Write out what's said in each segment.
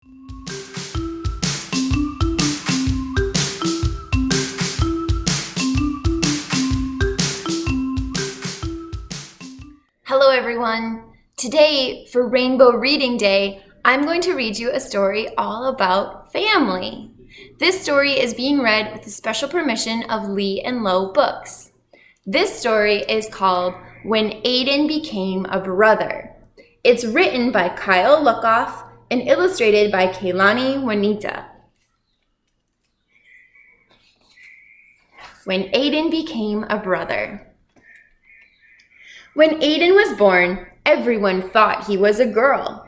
Hello everyone! Today, for Rainbow Reading Day, I'm going to read you a story all about family. This story is being read with the special permission of Lee and Low Books. This story is called When Aidan Became a Brother. It's written by Kyle Lukoff and illustrated by Kaylani Juanita. When Aidan Became a Brother. When Aidan was born, everyone thought he was a girl.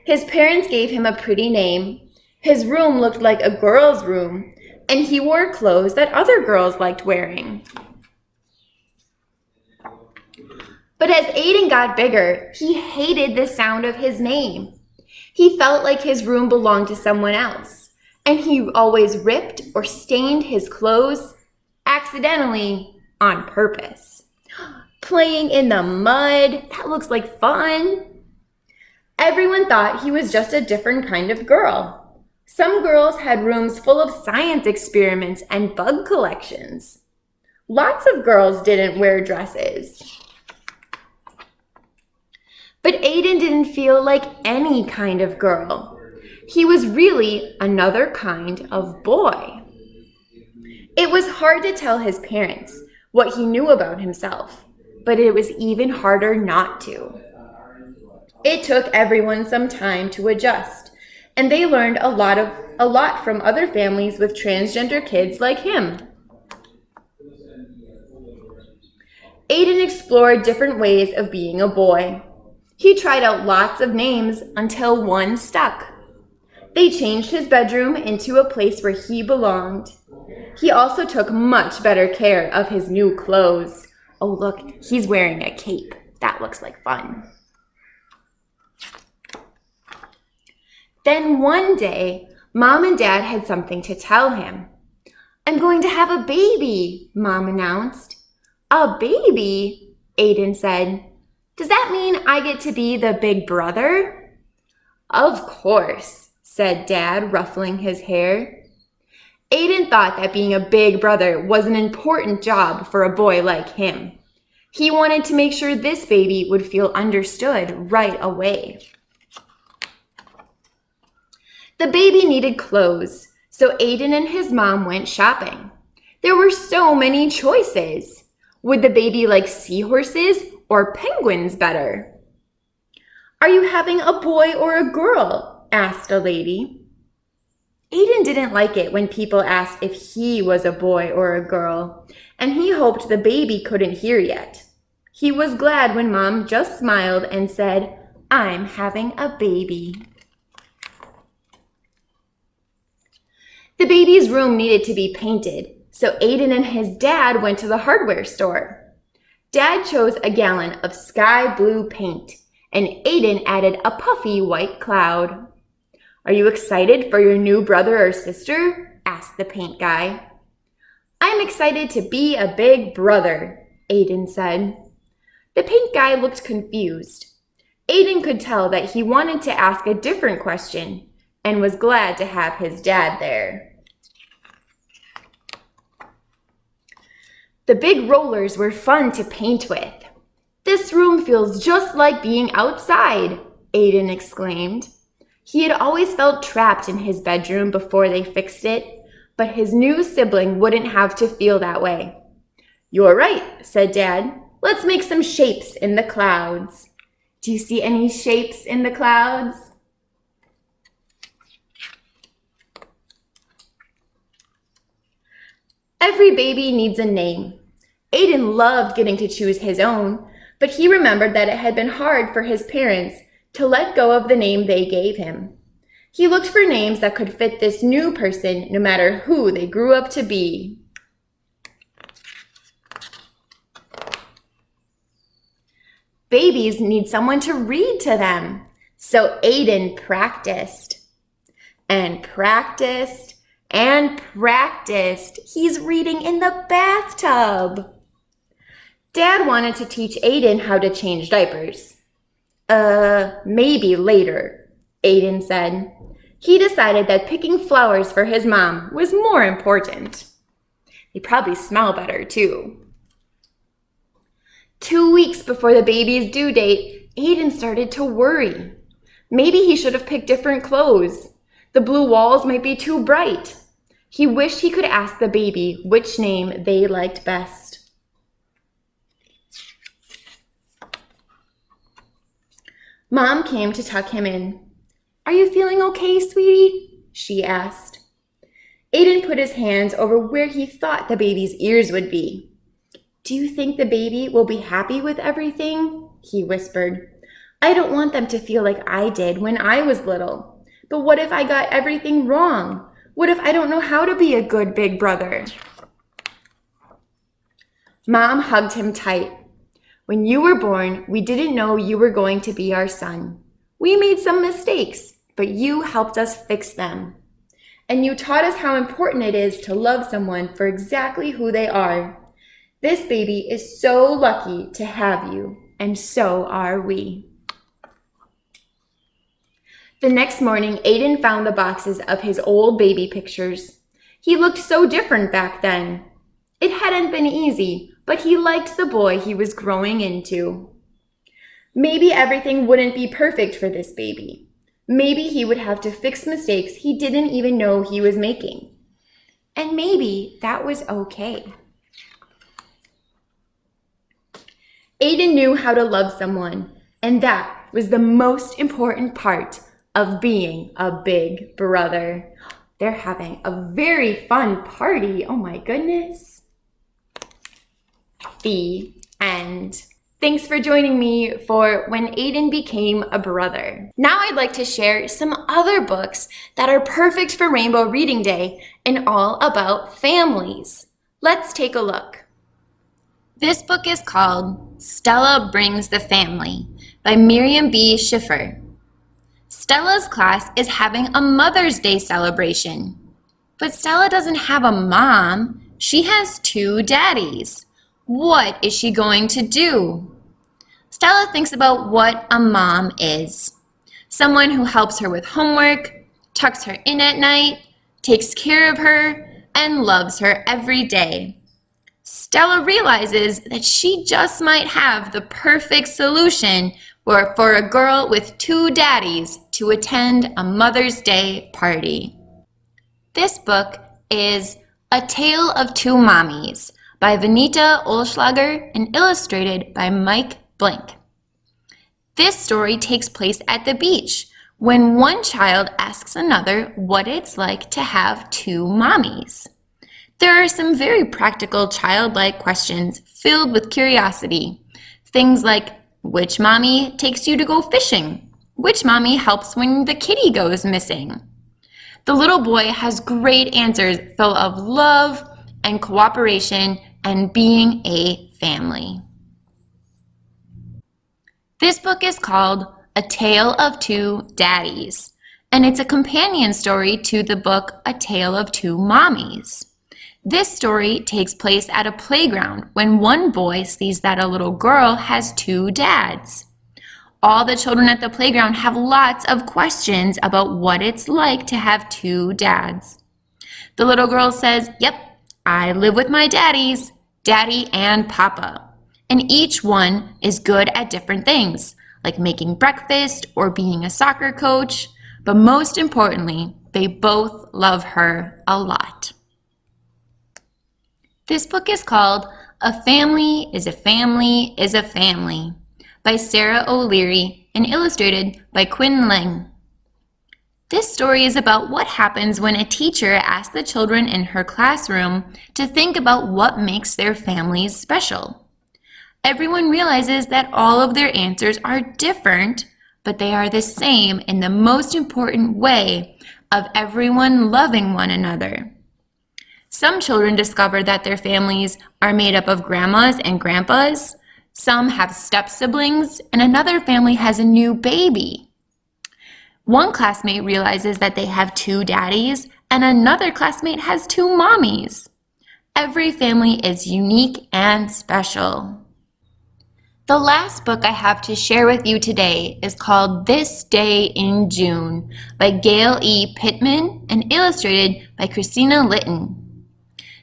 His parents gave him a pretty name. His room looked like a girl's room, and he wore clothes that other girls liked wearing. But as Aidan got bigger, he hated the sound of his name. He felt like his room belonged to someone else, and he always ripped or stained his clothes accidentally on purpose. Playing in the mud, that looks like fun. Everyone thought he was just a different kind of girl. Some girls had rooms full of science experiments and bug collections. Lots of girls didn't wear dresses. But Aidan didn't feel like any kind of girl. He was really another kind of boy. It was hard to tell his parents what he knew about himself, but it was even harder not to. It took everyone some time to adjust, and they learned a lot from other families with transgender kids like him. Aidan explored different ways of being a boy. He tried out lots of names until one stuck. They changed his bedroom into a place where he belonged. He also took much better care of his new clothes. Oh, look, he's wearing a cape. That looks like fun. Then one day, Mom and Dad had something to tell him. "I'm going to have a baby," Mom announced. "A baby?" Aidan said. "Does that mean I get to be the big brother?" "Of course," said Dad, ruffling his hair. Aidan thought that being a big brother was an important job for a boy like him. He wanted to make sure this baby would feel understood right away. The baby needed clothes, so Aidan and his mom went shopping. There were so many choices. Would the baby like seahorses or penguins better? "Are you having a boy or a girl?" asked a lady. Aidan didn't like it when people asked if he was a boy or a girl, and he hoped the baby couldn't hear yet. He was glad when Mom just smiled and said, "I'm having a baby." The baby's room needed to be painted, so Aidan and his dad went to the hardware store. Dad chose a gallon of sky blue paint, and Aidan added a puffy white cloud. "Are you excited for your new brother or sister?" asked the paint guy. "I'm excited to be a big brother," Aidan said. The paint guy looked confused. Aidan could tell that he wanted to ask a different question and was glad to have his dad there. The big rollers were fun to paint with. "This room feels just like being outside," Aidan exclaimed. He had always felt trapped in his bedroom before they fixed it, but his new sibling wouldn't have to feel that way. "You're right," said Dad. "Let's make some shapes in the clouds." Do you see any shapes in the clouds? Every baby needs a name. Aidan loved getting to choose his own, but he remembered that it had been hard for his parents to let go of the name they gave him. He looked for names that could fit this new person no matter who they grew up to be. Babies need someone to read to them, so Aidan practiced and practiced and practiced. He's reading in the bathtub. Dad wanted to teach Aidan how to change diapers. Maybe later, Aidan said. He decided that picking flowers for his mom was more important. They probably smell better, too. 2 weeks before the baby's due date, Aidan started to worry. Maybe he should have picked different clothes. The blue walls might be too bright. He wished he could ask the baby which name they liked best. Mom came to tuck him in. "Are you feeling okay, sweetie?" she asked. Aidan put his hands over where he thought the baby's ears would be. "Do you think the baby will be happy with everything?" he whispered. "I don't want them to feel like I did when I was little. But what if I got everything wrong? What if I don't know how to be a good big brother?" Mom hugged him tight. "When you were born, we didn't know you were going to be our son. We made some mistakes, but you helped us fix them. And you taught us how important it is to love someone for exactly who they are. This baby is so lucky to have you, and so are we." The next morning, Aidan found the boxes of his old baby pictures. He looked so different back then. It hadn't been easy, but he liked the boy he was growing into. Maybe everything wouldn't be perfect for this baby. Maybe he would have to fix mistakes he didn't even know he was making. And maybe that was okay. Aidan knew how to love someone, and that was the most important part of being a big brother. They're having a very fun party. Oh my goodness. The end. Thanks for joining me for When Aidan Became a Brother. Now I'd like to share some other books that are perfect for Rainbow Reading Day and all about families. Let's take a look. This book is called Stella Brings the Family by Miriam B. Schiffer. Stella's class is having a Mother's Day celebration. But Stella doesn't have a mom. She has 2 daddies. What is she going to do? Stella thinks about what a mom is. Someone who helps her with homework, tucks her in at night, takes care of her, and loves her every day. Stella realizes that she just might have the perfect solution for a girl with 2 daddies to attend a Mother's Day party. This book is A Tale of Two Mommies by Vanita Olschlager and illustrated by Mike Blank. This story takes place at the beach when one child asks another what it's like to have 2 mommies. There are some very practical childlike questions filled with curiosity. Things like, which mommy takes you to go fishing? Which mommy helps when the kitty goes missing? The little boy has great answers full of love and cooperation and being a family. This book is called A Tale of Two Daddies, and it's a companion story to the book A Tale of Two Mommies. This story takes place at a playground when one boy sees that a little girl has 2 dads. All the children at the playground have lots of questions about what it's like to have 2 dads. The little girl says, "Yep, I live with my daddies, Daddy and Papa. And each one is good at different things, like making breakfast or being a soccer coach. But most importantly, they both love her a lot." This book is called A Family is a Family is a Family by Sarah O'Leary and illustrated by Quinn Lang. This story is about what happens when a teacher asks the children in her classroom to think about what makes their families special. Everyone realizes that all of their answers are different, but they are the same in the most important way of everyone loving one another. Some children discover that their families are made up of grandmas and grandpas. Some have step-siblings, and another family has a new baby. One classmate realizes that they have 2 daddies, and another classmate has 2 mommies. Every family is unique and special. The last book I have to share with you today is called This Day in June by Gail E. Pittman and illustrated by Christina Litton.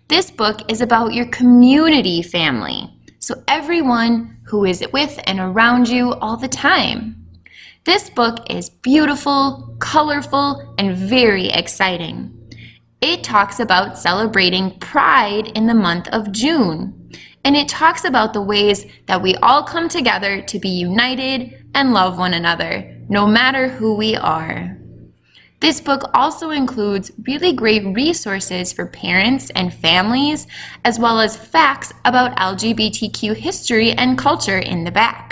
This book is about your community family, so everyone who is with and around you all the time. This book is beautiful, colorful, and very exciting. It talks about celebrating Pride in the month of June, and it talks about the ways that we all come together to be united and love one another, no matter who we are. This book also includes really great resources for parents and families, as well as facts about LGBTQ history and culture in the back.